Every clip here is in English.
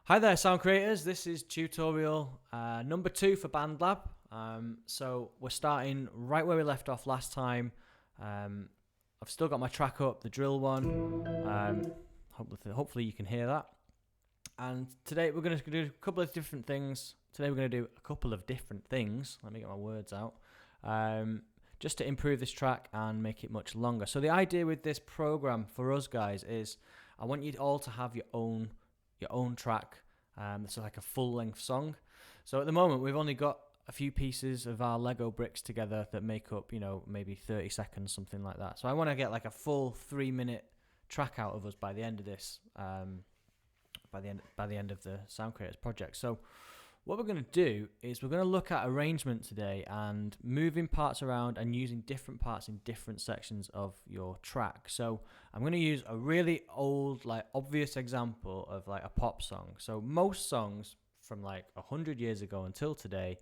Hi there, sound creators. This is tutorial number 2 for Bandlab. So we're starting right where we left off last time. I've still got my track up, the drill one. Hopefully you can hear that. And today we're going to do a couple of different things. Let me get my words out. Just to improve this track and make it much longer. So the idea with this program for us guys is I want you all to have your own track. It's like a full-length song. So at the moment we've only got a few pieces of our Lego bricks together that make up, maybe 30 seconds, something like that. So I want to get like a full 3-minute track out of us by the end of this, by the end of the Sound Creators project. So what we're going to do is we're going to look at arrangement today and moving parts around and using different parts in different sections of your track. So I'm going to use a really old, obvious example of like a pop song. So most songs from like 100 years ago until today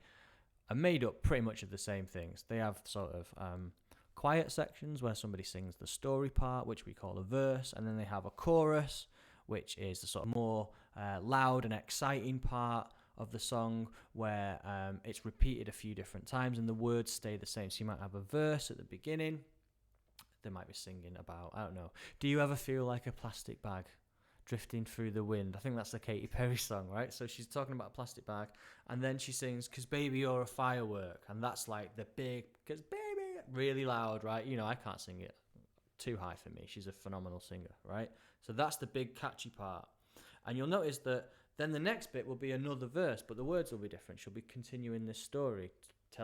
are made up pretty much of the same things. They have sort of quiet sections where somebody sings the story part, which we call a verse, and then they have a chorus, which is the sort of more loud and exciting part of the song where it's repeated a few different times and the words stay the same. So you might have a verse at the beginning. They might be singing about, I don't know, do you ever feel like a plastic bag drifting through the wind? I think that's the Katy Perry song, right? So she's talking about a plastic bag, and then she sings, 'cause baby you're a firework, and that's like the big, 'cause baby, really loud, right? I can't sing it too high for me. She's a phenomenal singer, right? So that's the big catchy part. And you'll notice that then the next bit will be another verse, but the words will be different. She'll be continuing this story,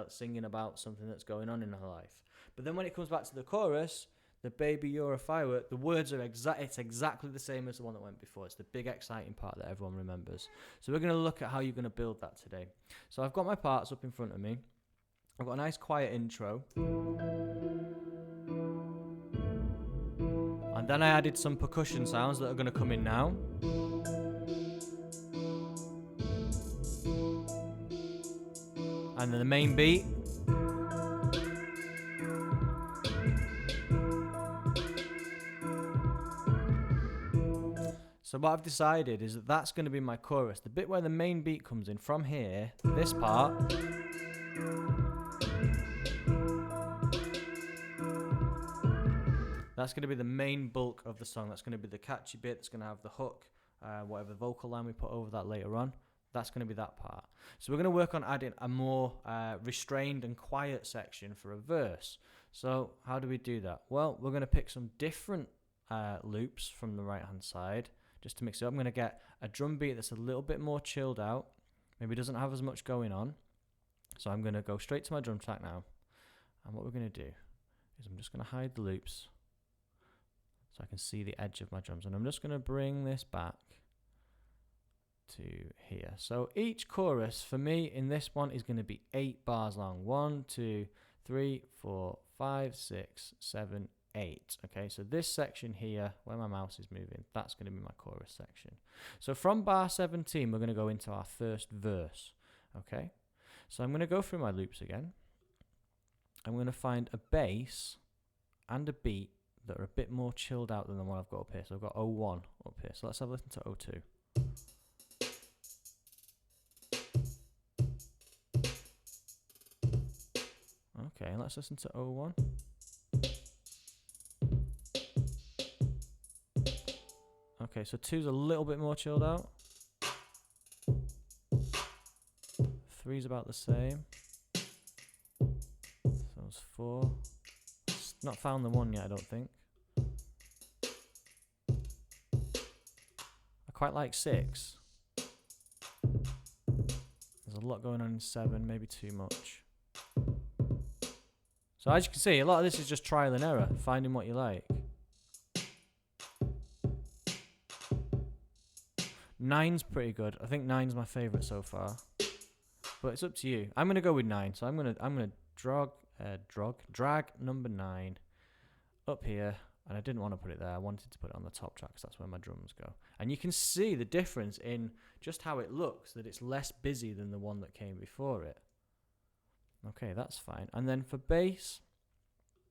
singing about something that's going on in her life. But then when it comes back to the chorus, the baby you're a firework, the words are it's exactly the same as the one that went before. It's the big exciting part that everyone remembers. So we're going to look at how you're going to build that today. So I've got my parts up in front of me. I've got a nice quiet intro. And then I added some percussion sounds that are going to come in now. And then the main beat. So what I've decided is that that's going to be my chorus. The bit where the main beat comes in from here, this part, that's going to be the main bulk of the song. That's going to be the catchy bit. That's going to have the hook, whatever vocal line we put over that later on. That's going to be that part. So we're going to work on adding a more restrained and quiet section for a verse. So how do we do that? Well, we're going to pick some different loops from the right hand side just to mix it up. I'm going to get a drum beat that's a little bit more chilled out, maybe doesn't have as much going on. So I'm going to go straight to my drum track now, and what we're going to do is I'm just going to hide the loops so I can see the edge of my drums, and I'm just going to bring this back to here. So each chorus for me in this one is going to be 8 bars long. 1, 2, 3, 4, 5, 6, 7, 8. Okay, so this section here where my mouse is moving, that's going to be my chorus section. So from bar 17 we're going to go into our first verse. Okay, so I'm going to go through my loops again. I'm going to find a bass and a beat that are a bit more chilled out than the one I've got up here. So I've got 01 up here, so let's have a listen to 02. Okay, let's listen to 01. Okay, so 2's a little bit more chilled out. 3's about the same. So it's 4. Not found the 1 yet, I don't think. I quite like 6. There's a lot going on in 7, maybe too much. So as you can see, a lot of this is just trial and error, finding what you like. 9's pretty good. I think 9's my favourite so far, but it's up to you. I'm gonna go with 9. So I'm gonna drag number 9 up here, and I didn't want to put it there. I wanted to put it on the top track because that's where my drums go. And you can see the difference in just how it looks, that it's less busy than the one that came before it. Okay, that's fine. And then for bass,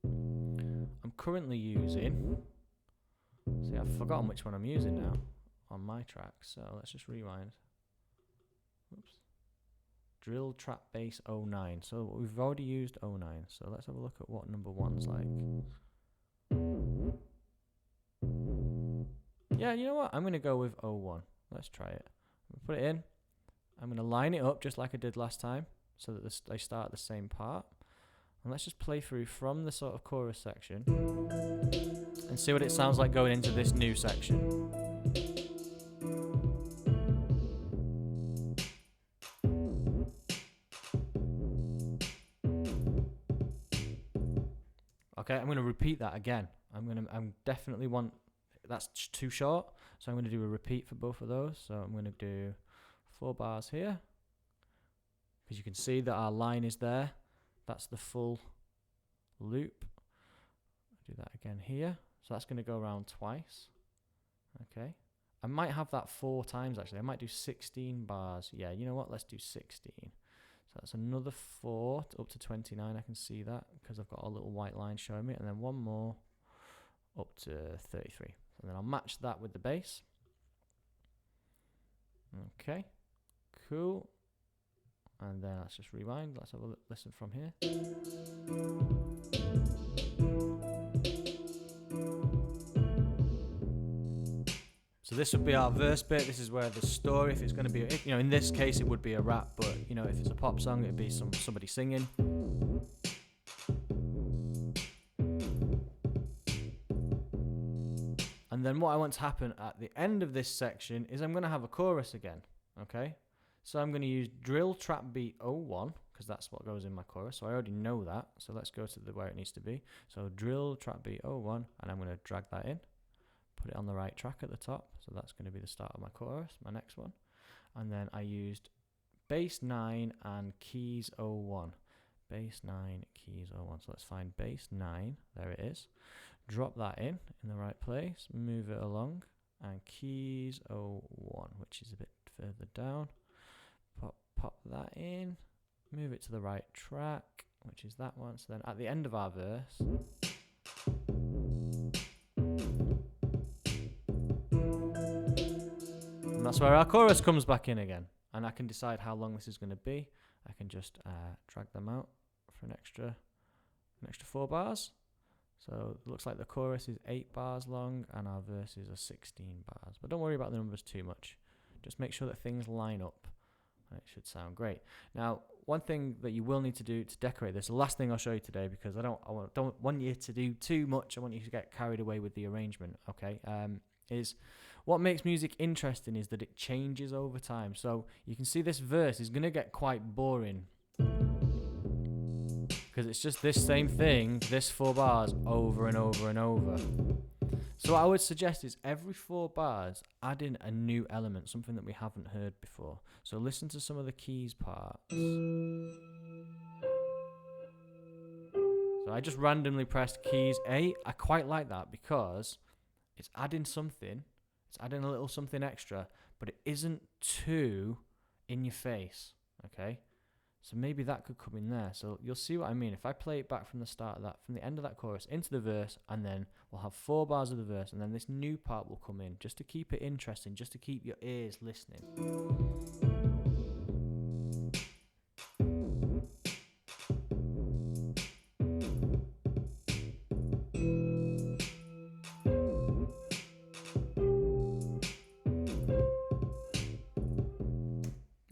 I'm currently using, see, I've forgotten which one I'm using now. on my track. So let's just rewind. Oops. Drill trap bass 09. So we've already used 09. So let's have a look at what number 1's like. Yeah, you know what? I'm going to go with 01. Let's try it. Put it in. I'm going to line it up just like I did last time so that they start at the same part. And let's just play through from the sort of chorus section and see what it sounds like going into this new section. Okay, I'm going to repeat that again. I'm definitely want, that's too short, so I'm going to do a repeat for both of those. So I'm going to do 4 bars here, because you can see that our line is there. That's the full loop. Do that again here. So that's going to go around twice. Okay. I might have that 4 times actually. I might do 16 bars. Yeah, you know what? Let's do 16. So that's another 4 up to 29. I can see that because I've got a little white line showing me. And then one more up to 33. And then I'll match that with the bass. Okay. Cool. And then let's just rewind. Let's have a listen from here. So this would be our verse bit. This is where the story, if it's going to be, you know, in this case it would be a rap, but you know, if it's a pop song, it'd be somebody singing. And then what I want to happen at the end of this section is I'm going to have a chorus again. Okay. So I'm going to use drill trap beat 01 because that's what goes in my chorus. So I already know that. So let's go to where it needs to be. So drill trap beat 01, and I'm going to drag that in, put it on the right track at the top. So that's going to be the start of my chorus, my next one. And then I used bass 9 and keys 01. Bass 9, keys 01. So let's find bass 9. There it is. Drop that in the right place. Move it along. And keys 01, which is a bit further down. Pop that in, move it to the right track, which is that one. So then at the end of our verse, and that's where our chorus comes back in again. And I can decide how long this is going to be. I can just drag them out for an extra 4 bars. So it looks like the chorus is 8 bars long and our verses are 16 bars. But don't worry about the numbers too much. Just make sure that things line up. It should sound great. Now, one thing that you will need to do to decorate this, the last thing I'll show you today, because I don't want you to do too much. I want you to get carried away with the arrangement. Okay, is what makes music interesting is that it changes over time. So you can see this verse is going to get quite boring because it's just this same thing, this 4 bars over and over and over. So what I would suggest is every 4 bars, add in a new element, something that we haven't heard before. So listen to some of the keys parts. So I just randomly pressed keys 8. I quite like that because it's adding something. It's adding a little something extra, but it isn't too in your face, okay? So maybe that could come in there. So you'll see what I mean. If I play it back from the start of that, from the end of that chorus into the verse, and then we'll have 4 bars of the verse, and then this new part will come in just to keep it interesting, just to keep your ears listening.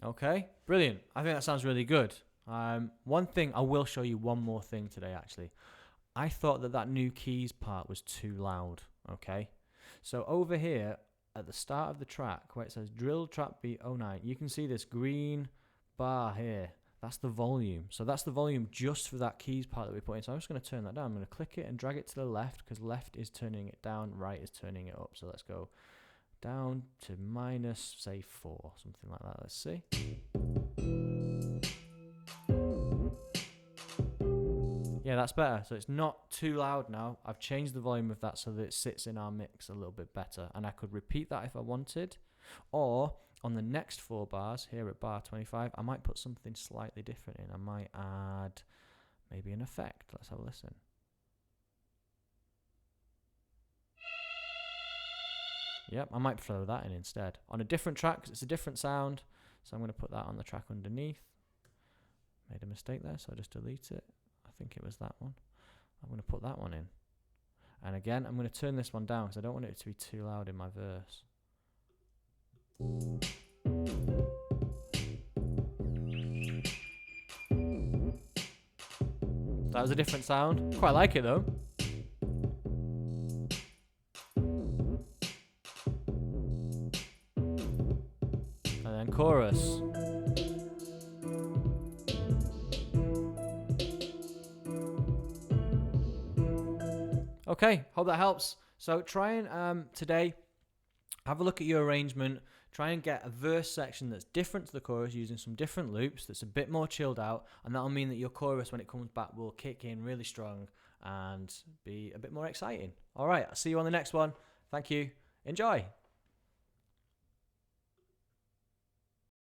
Okay, brilliant. I think that sounds really good. One thing, I will show you one more thing today, actually. I thought that new keys part was too loud, okay? So over here, at the start of the track, where it says drill trap beat 09, you can see this green bar here. That's the volume. So that's the volume just for that keys part that we put in. So I'm just going to turn that down. I'm going to click it and drag it to the left, because left is turning it down, right is turning it up. So let's go down to minus, say, 4, something like that. Let's see. Yeah, that's better. So it's not too loud now. I've changed the volume of that so that it sits in our mix a little bit better. And I could repeat that if I wanted. Or on the next 4 bars here at bar 25, I might put something slightly different in. I might add maybe an effect. Let's have a listen. Yep, I might throw that in instead. On a different track, 'cause it's a different sound. So I'm going to put that on the track underneath. Made a mistake there, so I just delete it. I think it was that one. I'm going to put that one in. And again, I'm going to turn this one down because I don't want it to be too loud in my verse. That was a different sound. Quite like it though. And then chorus. Okay, hope that helps. So try and today have a look at your arrangement. Try and get a verse section that's different to the chorus using some different loops that's a bit more chilled out, and that'll mean that your chorus when it comes back will kick in really strong and be a bit more exciting. All right, I'll see you on the next one. Thank you. Enjoy.